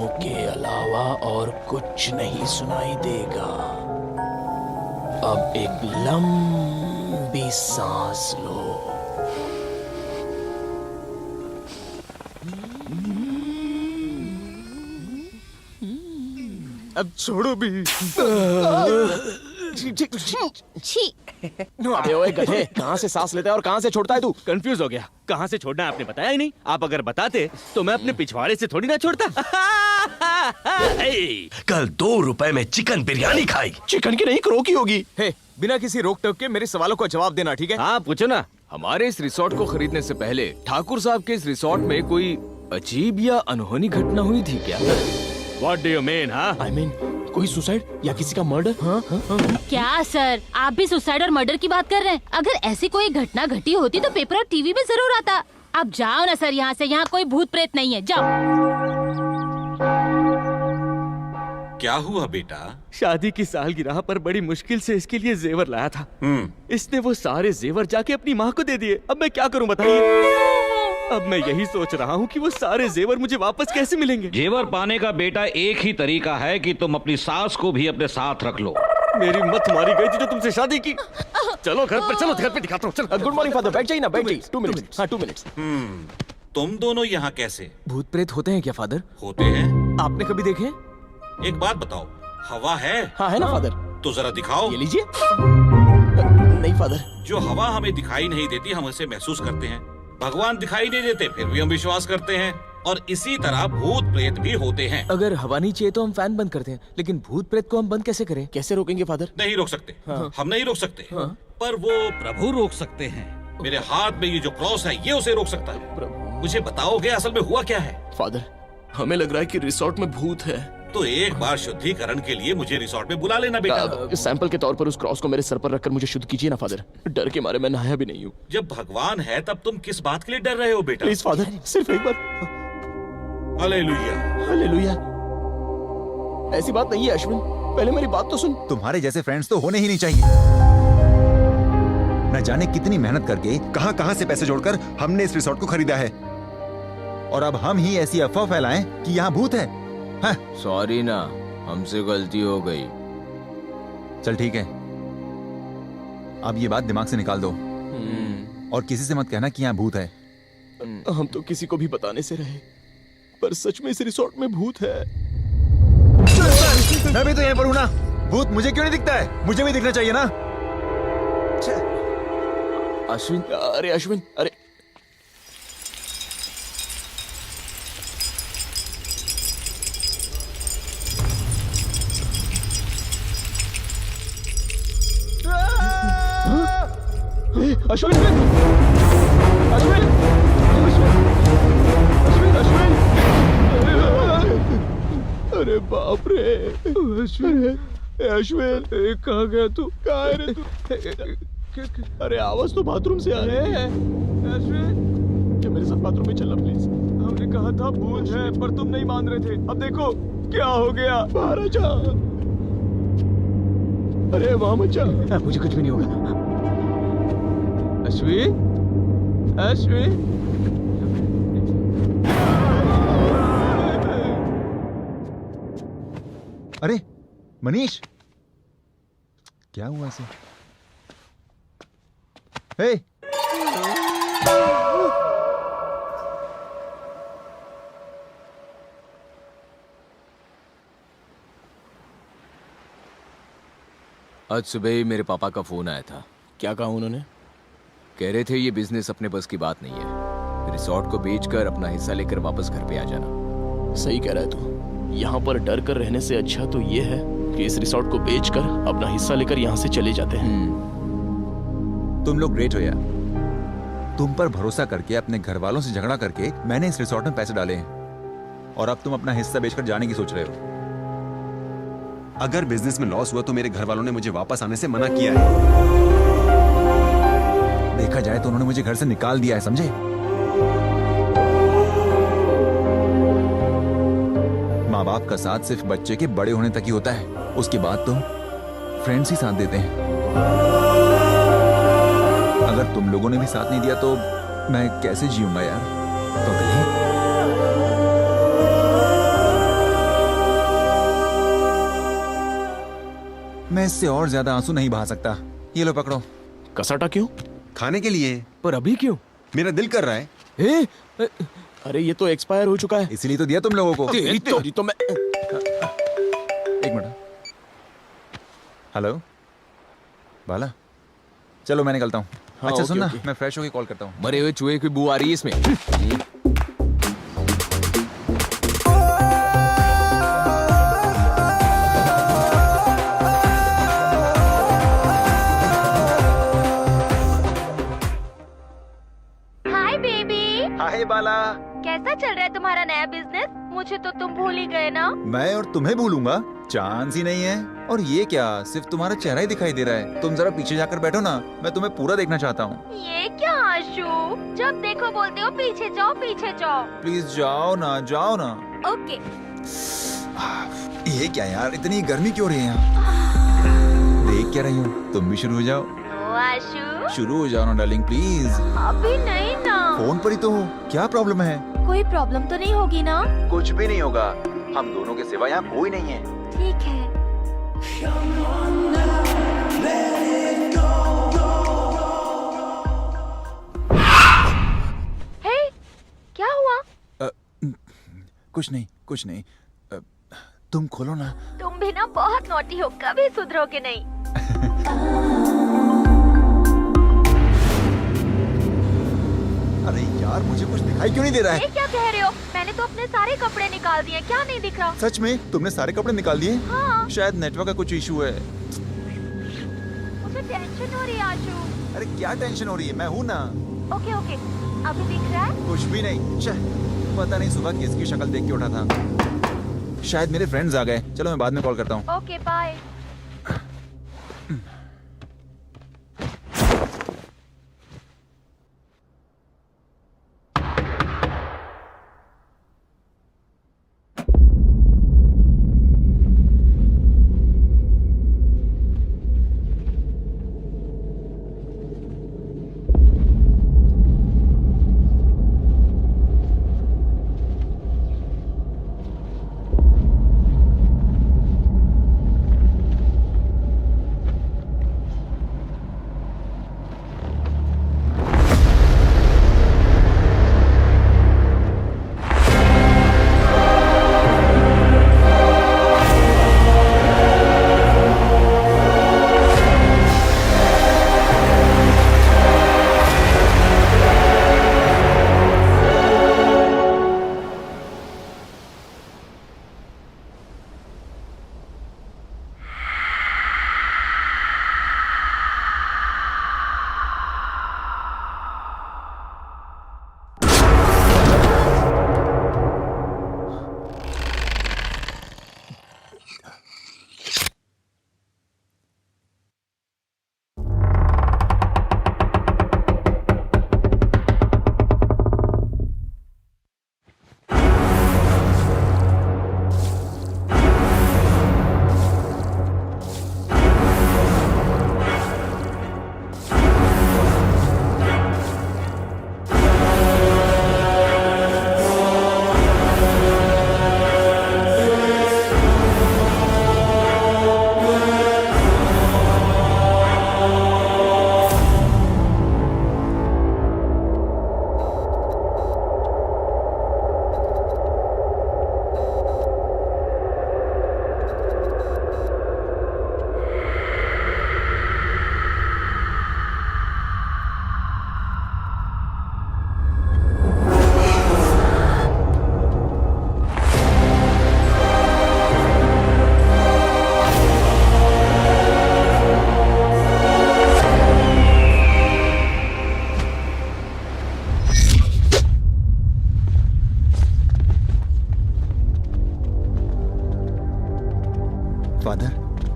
शब्दों के अलावा और कुछ नहीं सुनाई देगा। अब एक लंबी सांस लो। अब छोड़ो भी। छी। अबे ओए गधे, कहाँ से सांस लेता है और कहाँ से छोड़ता है तू? कंफ्यूज हो गया, कहाँ से छोड़ना है आपने बताया ही नहीं। आप अगर बताते तो मैं अपने पिछवाड़े से थोड़ी ना छोड़ता। कल 2 रुपए में चिकन बिरयानी खाई। चिकन की नहीं, क्रो की होगी। हे, बिना किसी रोक टोक के मेरे सवालों का जवाब देना, ठीक है? हाँ पूछो ना। हमारे इस रिसोर्ट को खरीदने से पहले ठाकुर साहब के इस रिसोर्ट में कोई अजीब या अनहोनी घटना हुई थी क्या? What do you mean, हाँ? I mean, कोई सुसाइड या किसी का मर्डर? क्या सर, आप भी सुसाइड और मर्डर की बात कर रहे हैं? अगर ऐसी कोई घटना घटी होती तो पेपर और टीवी में जरूर आता। अब जाओ ना सर यहाँ से, यहाँ कोई भूत प्रेत नहीं है, जाओ। क्या हुआ बेटा? शादी की सालगिरह पर बड़ी मुश्किल से इसके लिए जेवर लाया था। इसने वो सारे जेवर जाके अपनी माँ को दे दिए। अब मैं क्या करूँ बताइए? अब मैं यही सोच रहा हूँ कि वो सारे जेवर मुझे वापस कैसे मिलेंगे। जेवर पाने का बेटा एक ही तरीका है कि तुम अपनी सास को भी अपने साथ रख लो। मेरी मत मारी गई थी जो तुमसे शादी की। चलो घर पर, चलो घर पे दिखाता हूँ। चलो। गुड मॉर्निंग फादर, बैठ जाइए ना, बैठ जाइए। 2 मिनट्स। हाँ 2 मिनट्स। तुम दोनों यहाँ कैसे? भूत प्रेत होते हैं क्या फादर? होते हैं। आपने कभी देखे? एक बात बताओ, हवा है? हाँ है ना फादर। तो जरा दिखाओ। ये लीजिए। नहीं फादर। जो हवा हमें दिखाई नहीं देती हम उसे महसूस करते हैं। भगवान दिखाई नहीं देते फिर भी हम विश्वास करते हैं। और इसी तरह भूत प्रेत भी होते हैं। अगर हवा नहीं चाहिए तो हम फैन बंद करते हैं, लेकिन भूत प्रेत को हम बंद कैसे करें? कैसे रोकेंगे फादर? नहीं रोक सकते। हम नहीं रोक सकते। पर वो प्रभु रोक सकते हैं। मेरे हाथ में ये जो क्रॉस है ये उसे रोक सकता है। मुझे बताओगे असल में हुआ क्या है? फादर, हमें लग रहा है कि रिसोर्ट में भूत है। तो एक बार शुद्धिकरण के लिए मुझे रिसोर्ट में बुला लेना बेटा। सैंपल के तौर पर उस क्रॉस को मेरे सर पर रखकर मुझे शुद्ध कीजिए ना फादर। डर के मारे मैं नहाया भी नहीं हूँ। जब भगवान है तब तुम किस बात के लिए डर रहे हो बेटा? प्लीज फादर, सिर्फ एक बार। हालेलुया। हालेलुया। ऐसी बात नहीं है अश्विन, पहले मेरी बात तो सुन। तुम्हारे जैसे फ्रेंड्स तो होने ही नहीं चाहिए। न जाने कितनी मेहनत करके कहां कहां से पैसे जोड़कर हमने इस रिसोर्ट को खरीदा है, और अब हम ही ऐसी अफवाह फैलाएं कि यहाँ भूत है। हाँ। सॉरी ना, हमसे गलती हो गई। चल ठीक है, अब ये बात दिमाग से निकाल दो और किसी से मत कहना कि यहाँ भूत है। हम तो किसी को भी बताने से रहे, पर सच में इस रिसोर्ट में भूत है। मैं भी तो यहाँ पर हूँ ना। भूत मुझे क्यों नहीं दिखता है? मुझे भी दिखना चाहिए ना। अश्विन, अरे अश्विन, अरे अश्विन, अश्विन, अश्विन, अश्विन, अरे बाप रे। अश्विन, अश्विन, कहाँ गया तू? कहाँ है रे तू? अरे आवाज तो बाथरूम से आ रही है। अश्विन, क्या मेरे साथ बाथरूम में चलना प्लीज? हमने कहा था भूत है पर तुम नहीं मान रहे थे। अब देखो क्या हो गया। बाहर आ जा। अरे वहां मत जा। मुझे कुछ भी नहीं होगा। अश्विन, अश्विन, अरे मनीष, क्या हुआ इसे? हे, आज सुबह ही मेरे पापा का फोन आया था। क्या कहा उन्होंने? कह रहे थे ये बिजनेस अपने बस की बात नहीं है। रिसोर्ट को बेचकर अपना हिस्सा लेकर वापस घर पे आ जाना। सही कह रहा है तू। यहाँ पर डर कर रहने से अच्छा तो ये है कि इस रिसोर्ट को बेचकर अपना हिस्सा लेकर यहाँ से चले जाते हैं। तुम लोग ग्रेट हो यार। तुम पर भरोसा करके अपने घर वालों से झगड़ा करके मैंने इस रिसोर्ट में पैसे डाले हैं, और अब तुम अपना हिस्सा बेचकर जाने की सोच रहे हो। अगर बिजनेस में लॉस हुआ तो मेरे घर वालों ने मुझे वापस आने से मना किया है। देखा जाए तो उन्होंने मुझे घर से निकाल दिया है, समझे? माँ बाप का साथ सिर्फ बच्चे के बड़े होने तक ही होता है, उसके बाद तो फ्रेंड्स ही साथ देते हैं। अगर तुम लोगों ने भी साथ नहीं दिया तो मैं कैसे जीऊंगा यार? तो मैं इससे और ज्यादा आंसू नहीं बहा सकता। ये लो पकड़ो। कसाटा क्यों? खाने के लिए। पर अभी क्यों? मेरा दिल कर रहा है। अरे ये तो एक्सपायर हो चुका है। इसीलिए तो दिया तुम लोगों को। तेरी तो मैं। एक मिनट। हेलो बाला, चलो मैं निकलता हूँ। हाँ, अच्छा ओके, सुनना, ओके। मैं फ्रेश होके कॉल करता हूँ। मरे हुए चूहे की बू आ रही है इसमें। हाय बेबी, हाय बाला। कैसा चल रहा है तुम्हारा नया बिजनेस? मुझे तो तुम भूल ही गए ना। मैं और तुम्हें भूलूंगा? चांस ही नहीं है। और ये क्या, सिर्फ तुम्हारा चेहरा ही दिखाई दे रहा है। तुम जरा पीछे जाकर बैठो ना, मैं तुम्हें पूरा देखना चाहता हूँ। ये क्या आशु, जब देखो बोलते हो पीछे जाओ पीछे जाओ। प्लीज जाओ ना, जाओ ना। ओके। ये क्या यार, इतनी गर्मी क्यों रही है यहाँ? देख क्या रही हूँ, तुम भी शुरू हो जाओ। नो आशु, शुरू हो जाओ ना डार्लिंग प्लीज। अभी नहीं ना। फोन पर ही तो हो, क्या प्रॉब्लम है? कोई प्रॉब्लम तो नहीं होगी ना? कुछ भी नहीं होगा, हम दोनों के सिवा यहाँ कोई नहीं है। ठीक है। हे, क्या हुआ? कुछ नहीं, कुछ नहीं। तुम खोलो ना। तुम भी ना बहुत नॉटी हो, कभी सुधरोगे नहीं। अरे यार, मुझे कुछ दिखाई क्यों नहीं दे रहा है? ये क्या कह रहे हो? मैंने तो अपने सारे कपड़े निकाल दिए, क्या नहीं दिख रहा? सच में तुमने सारे कपड़े निकाल दिए? हाँ। शायद नेटवर्क का कुछ इशू है। मुझे टेंशन हो रही है आशु। अरे क्या टेंशन हो रही है, मैं हूँ ना। ओके ओके, अभी दिख रहा है? कुछ भी नहीं। पता नहीं सुबह किसकी शक्ल देख के उठा था। शायद मेरे फ्रेंड्स आ गए। चलो मैं बाद में कॉल करता हूँ। Okay bye.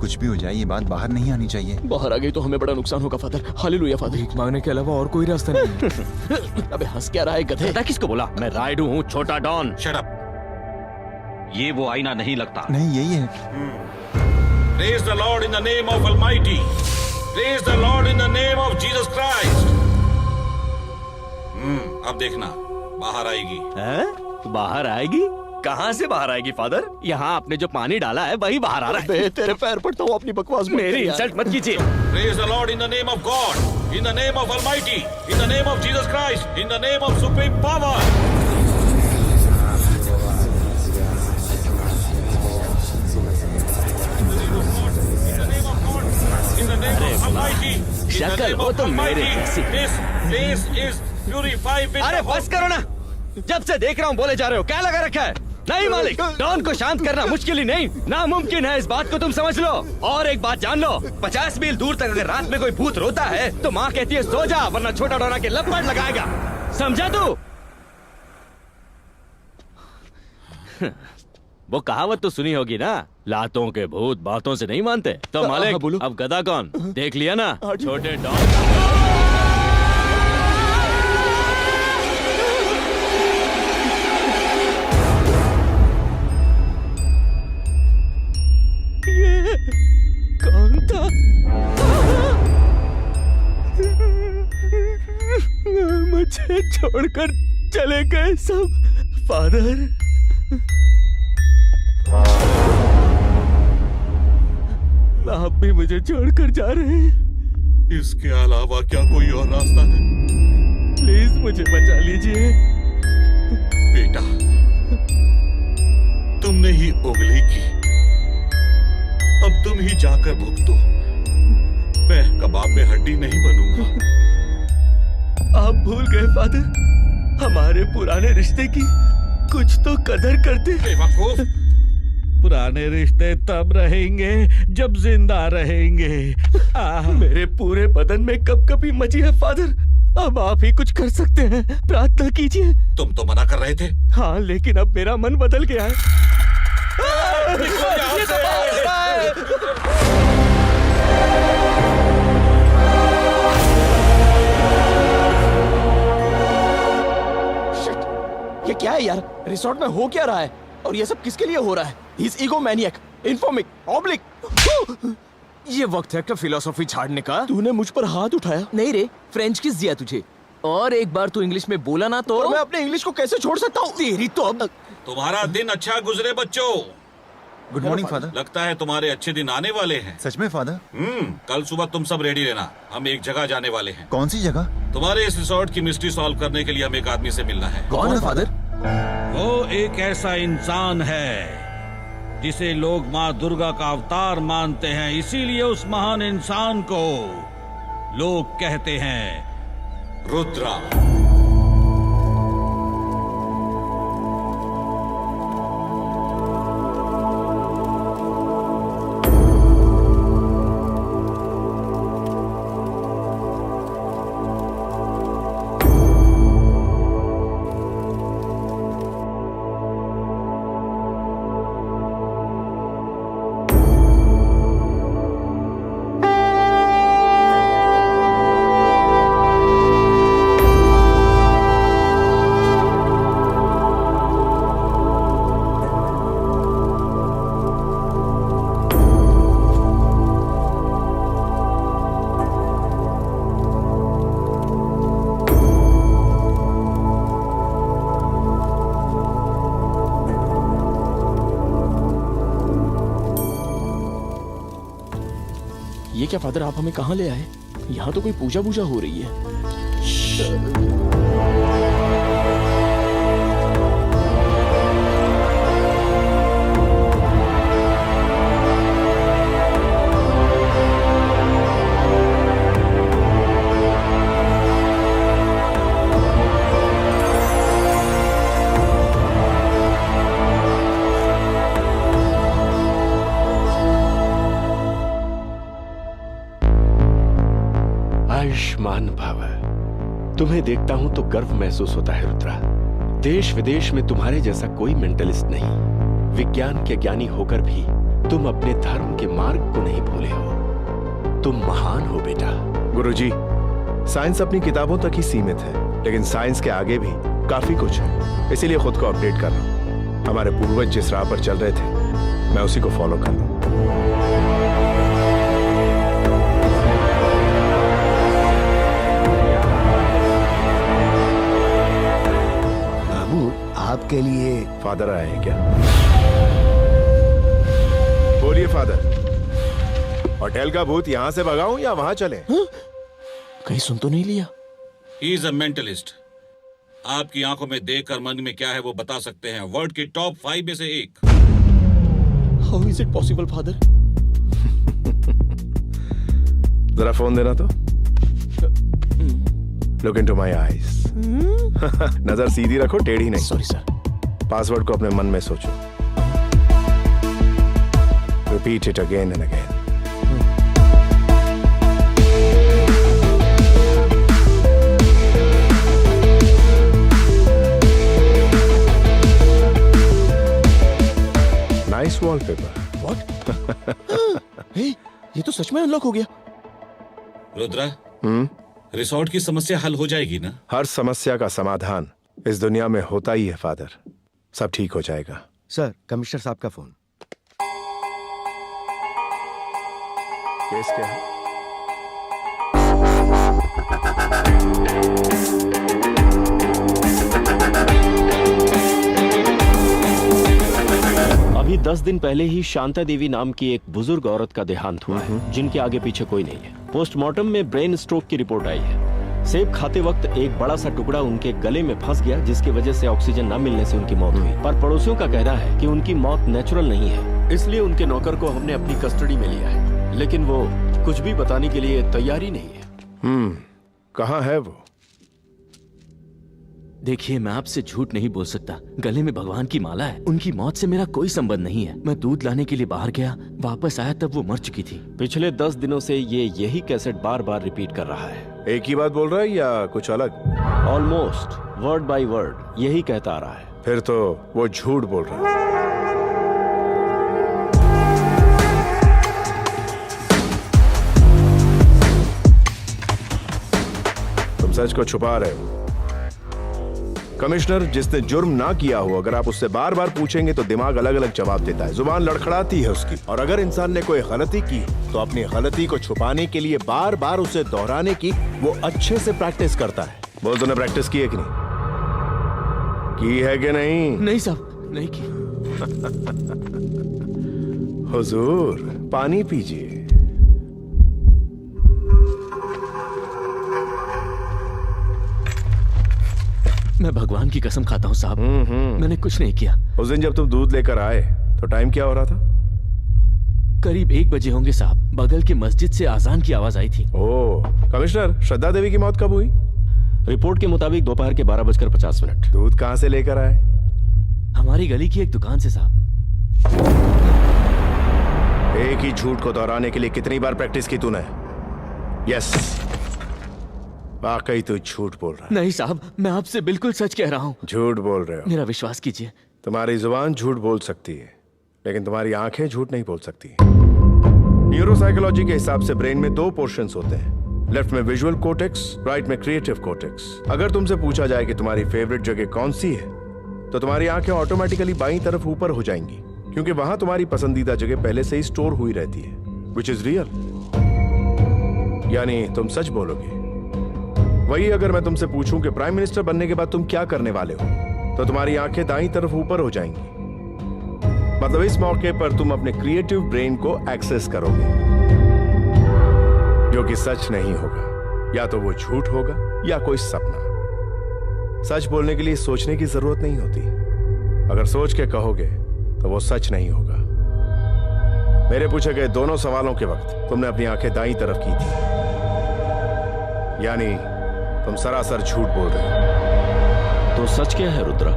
कुछ भी हो जाए, ये बात बाहर नहीं आनी चाहिए। बाहर आ गई तो हमें बड़ा नुकसान होगा फादर। Hallelujah father. भीख मांगने के अलावा और कोई रास्ता नहीं है। अबे हंस क्या रहा है गधे? पता किसको बोला? मैं राइडू हूँ, छोटा डॉन। Shut up. ये वो आईना नहीं लगता। नहीं, यही है। Praise the Lord in the name of Almighty. Praise the Lord in the name of Jesus Christ. अब देखना बाहर आएगी। हैं? बाहर आएगी? कहाँ से बाहर आएगी फादर? यहाँ आपने जो पानी डाला है वही बाहर आ रहा है। बे तेरे पैर पड़ता हूँ, अपनी बकवास मेरी इंसल्ट मत कीजिए। Praise the Lord in the name of God, in the name of Almighty, in the name of Jesus Christ, in the name of supreme power. In the name of Almighty, in the शक्ल name हो of तो मेरे Almighty, जैसी। this place is purified with अरे the बस करो ना, जब से देख रहा हूँ बोले जा रहे हो, क्या लगा रखा है? नहीं मालिक, डॉन को शांत करना मुश्किल ही नहीं, नामुमकिन है, इस बात को तुम समझ लो। और एक बात जान लो, 50 मील दूर तक अगर रात में कोई भूत रोता है तो माँ कहती है सो जा, वरना छोटा डोना के लपट लगाएगा। समझा तू? वो कहावत तो सुनी होगी ना, लातों के भूत बातों से नहीं मानते। तो मालिक, अब गधा कौन देख लिया ना, छोटे डॉन। कौन था? मुझे छोड़कर चले गए सब। फादर, आप भी मुझे छोड़कर जा रहे हैं? इसके अलावा क्या कोई और रास्ता है? प्लीज मुझे बचा लीजिए। बेटा, तुमने ही उंगली की, अब तुम ही जाकर भुगतो। मैं कबाब में हड्डी नहीं बनूंगा। आप भूल गए फादर, हमारे पुराने रिश्ते की कुछ तो कदर करते। बेवकूफ, पुराने रिश्ते तब रहेंगे जब जिंदा रहेंगे। मेरे पूरे बदन में कपकपी मची है फादर, अब आप ही कुछ कर सकते हैं, प्रार्थना कीजिए। तुम तो मना कर रहे थे। हाँ, लेकिन अब मेरा मन बदल गया है। ये क्या है यार? रिसोर्ट में हो क्या रहा है? और ये सब किसके लिए हो रहा है? He's egomaniac, infamic, oblique। ये वक्त है क्या फिलोसॉफी झाड़ने का? तूने मुझ पर हाथ उठाया। नहीं रे, फ्रेंच किस दिया तुझे? और एक बार तू इंग्लिश में बोला ना तो और मैं अपने इंग्लिश को कैसे छोड़ सकता हूँ? तेरी तो अब। तुम्हारा दिन अच्छा गुजरे बच्चों। Good morning father. लगता है तुम्हारे अच्छे दिन आने वाले हैं। सच में फादर? कल सुबह तुम सब रेडी रहना, हम एक जगह जाने वाले हैं। कौन सी जगह? तुम्हारे इस रिसोर्ट की मिस्ट्री सॉल्व करने के लिए हम एक आदमी से मिलना है। कौन है फादर? वो एक ऐसा इंसान है जिसे लोग माँ दुर्गा का अवतार मानते हैं, इसीलिए उस महान इंसान को लोग कहते हैं रुद्रा। ये क्या फादर, आप हमें कहाँ ले आए? यहाँ तो कोई पूजा वूजा हो रही है। आयुष्मान भव। तुम्हें देखता हूं तो गर्व महसूस होता है रुद्रा। देश विदेश में तुम्हारे जैसा कोई मेंटलिस्ट नहीं। विज्ञान के ज्ञानी होकर भी तुम अपने धर्म के मार्ग को नहीं भूले हो। तुम महान हो बेटा। गुरुजी, साइंस अपनी किताबों तक ही सीमित है, लेकिन साइंस के आगे भी काफी कुछ है, इसीलिए खुद को अपडेट कर रहा हूं। हमारे पूर्वज जिस राह पर चल रहे थे, मैं उसी को फॉलो कर रहा हूं। आपके लिए फादर आए हैं क्या? बोलिए फादर, होटल का भूत यहाँ से भगाऊं या वहां चले? कहीं सुन तो नहीं लिया? He is a mentalist. आपकी आंखों में देखकर मन में क्या है वो बता सकते हैं। वर्ल्ड के टॉप 5 में से एक। How is it possible father? जरा फोन देना तो। Look into my eyes. नजर सीधी रखो, टेढ़ी नहीं। Sorry sir. पासवर्ड को अपने मन में सोचो। Repeat it again and again. Nice wallpaper. What? Hey, ये तो सच में अनलॉक हो गया। रुद्रा, रिसोर्ट की समस्या हल हो जाएगी ना? हर समस्या का समाधान इस दुनिया में होता ही है फादर। सब ठीक हो जाएगा। सर, कमिश्नर साहब का फोन। केस क्या है? अभी 10 दिन पहले ही शांता देवी नाम की एक बुजुर्ग औरत का देहांत हुआ है, जिनके आगे पीछे कोई नहीं है। पोस्टमार्टम में ब्रेन स्ट्रोक की रिपोर्ट आई है। सेब खाते वक्त एक बड़ा सा टुकड़ा उनके गले में फंस गया, जिसकी वजह से ऑक्सीजन न मिलने से उनकी मौत हुई। पर पड़ोसियों का कहना है कि उनकी मौत नेचुरल नहीं है, इसलिए उनके नौकर को हमने अपनी कस्टडी में लिया है, लेकिन वो कुछ भी बताने के लिए तैयार ही नहीं है। कहाँ है वो? देखिए, मैं आपसे झूठ नहीं बोल सकता। गले में भगवान की माला है। उनकी मौत से मेरा कोई संबंध नहीं है। मैं दूध लाने के लिए बाहर गया, वापस आया तब वो मर चुकी थी। पिछले 10 दिनों से ये यही कैसेट बार बार रिपीट कर रहा है। एक ही बात बोल रहा है या कुछ अलग? ऑलमोस्ट वर्ड बाय वर्ड यही कहता आ रहा है। फिर तो वो झूठ बोल रहा है। तुम सच को छुपा रहे हो। कमिश्नर, जिसने जुर्म ना किया हो, अगर आप उससे बार बार पूछेंगे तो दिमाग अलग अलग जवाब देता है, जुबान लड़खड़ाती है उसकी। और अगर इंसान ने कोई गलती की तो अपनी गलती को छुपाने के लिए बार बार उसे दोहराने की वो अच्छे से प्रैक्टिस करता है। बोल, तूने प्रैक्टिस की है कि नहीं? की है कि नहीं? नहीं साहब, नहीं की। हुजूर, पानी पीजिए। मैं भगवान की कसम खाता हूँ साहब, मैंने कुछ नहीं किया। उस दिन जब तुम दूध लेकर आए तो टाइम क्या हो रहा था? करीब 1 बजे होंगे साहब। बगल की मस्जिद से आजान की आवाज आई थी। ओह, कमिश्नर, श्रद्धा देवी की मौत कब हुई? रिपोर्ट के मुताबिक दोपहर के 12:50। दूध कहाँ से लेकर आए? हमारी गली की एक दुकान से साहब। एक ही झूठ को दोहराने के लिए कितनी बार प्रैक्टिस की तूने? यस, वाकई तू झूठ बोल रहा है। नहीं साहब, मैं आपसे बिल्कुल सच कह रहा हूँ। झूठ बोल रहे हो। मेरा विश्वास कीजिए। तुम्हारी जुबान झूठ बोल सकती है, लेकिन तुम्हारी आंखें झूठ नहीं बोल सकती। न्यूरोसाइकोलॉजी के हिसाब से ब्रेन में 2 पोर्शंस होते हैं, लेफ्ट में विजुअल कोर्टेक्स, राइट में क्रिएटिव कोर्टेक्स। अगर तुमसे पूछा जाए कि तुम्हारी फेवरेट जगह कौन सी है, तो तुम्हारी आंखें ऑटोमेटिकली बाईं तरफ ऊपर हो जाएंगी, क्योंकि वहां तुम्हारी पसंदीदा जगह पहले से ही स्टोर हुई रहती है, विच इज रियल। यानी तुम सच बोलोगे। वही अगर मैं तुमसे पूछूं कि प्राइम मिनिस्टर बनने के बाद तुम क्या करने वाले हो, तो तुम्हारी आंखें दाईं तरफ ऊपर हो जाएंगी। मतलब इस मौके पर तुम अपने क्रिएटिव ब्रेन को एक्सेस करोगे, जो कि सच नहीं होगा। या तो वो झूठ होगा या कोई सपना। सच बोलने के लिए सोचने की जरूरत नहीं होती। अगर सोच के कहोगे तो वो सच नहीं होगा। मेरे पूछे गए दोनों सवालों के वक्त तुमने अपनी आंखें दाईं तरफ की थी, यानी तुम सरासर झूठ बोल रहे हो। तो सच क्या है रुद्रा?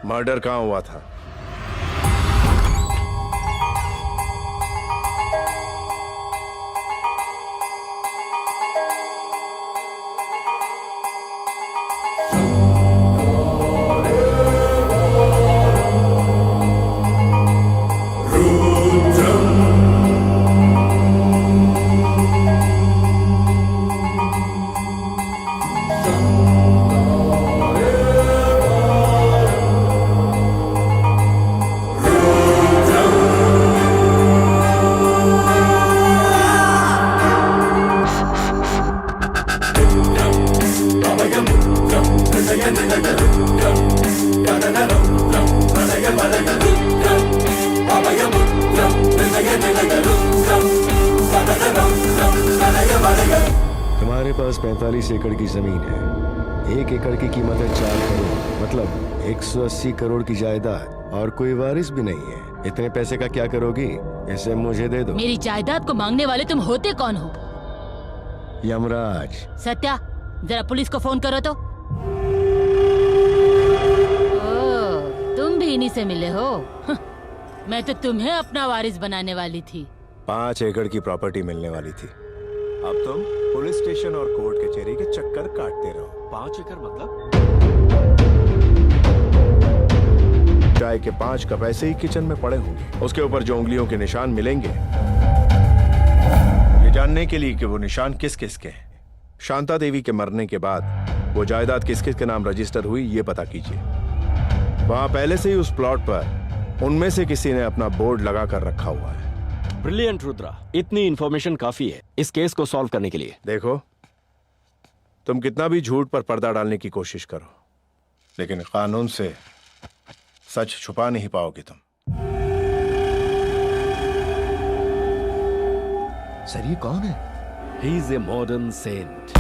मर्डर कहां हुआ था? तुम्हारे पास 45 एकड़ की जमीन है। 1 एकड़ की कीमत है 4 करोड़, मतलब 180 करोड़ की जायदाद, और कोई वारिस भी नहीं है। इतने पैसे का क्या करोगी? इसे मुझे दे दो। मेरी जायदाद को मांगने वाले तुम होते कौन हो? यमराज। सत्या, जरा पुलिस को फोन करो तो। ओ, तुम भी इन्हीं से मिले हो? मैं तो तुम्हें अपना वारिस बनाने वाली थी। 5 एकड़ की प्रॉपर्टी मिलने वाली थी। अब तुम पुलिस स्टेशन और कोर्ट कचहरी के चक्कर काटते रहो। 5 एकड़ मतलब? चाय के 5 कप ऐसे ही किचन में पड़े होंगे। उसके ऊपर जो उंगलियों के निशान मिलेंगे, ये जानने के लिए कि वो निशान किस किस के हैं। शांता देवी के मरने के बाद वो जायदाद किस किस के नाम रजिस्टर हुई, ये पता कीजिए। वहां पहले से ही उस प्लॉट पर उनमें से किसी ने अपना बोर्ड लगा कर रखा हुआ है। ब्रिलियंट रुद्रा, इतनी इंफॉर्मेशन काफी है इस केस को सॉल्व करने के लिए। देखो, तुम कितना भी झूठ पर पर्दा डालने की कोशिश करो, लेकिन कानून से सच छुपा नहीं पाओगे तुम। सर, ये कौन है? He is a modern saint.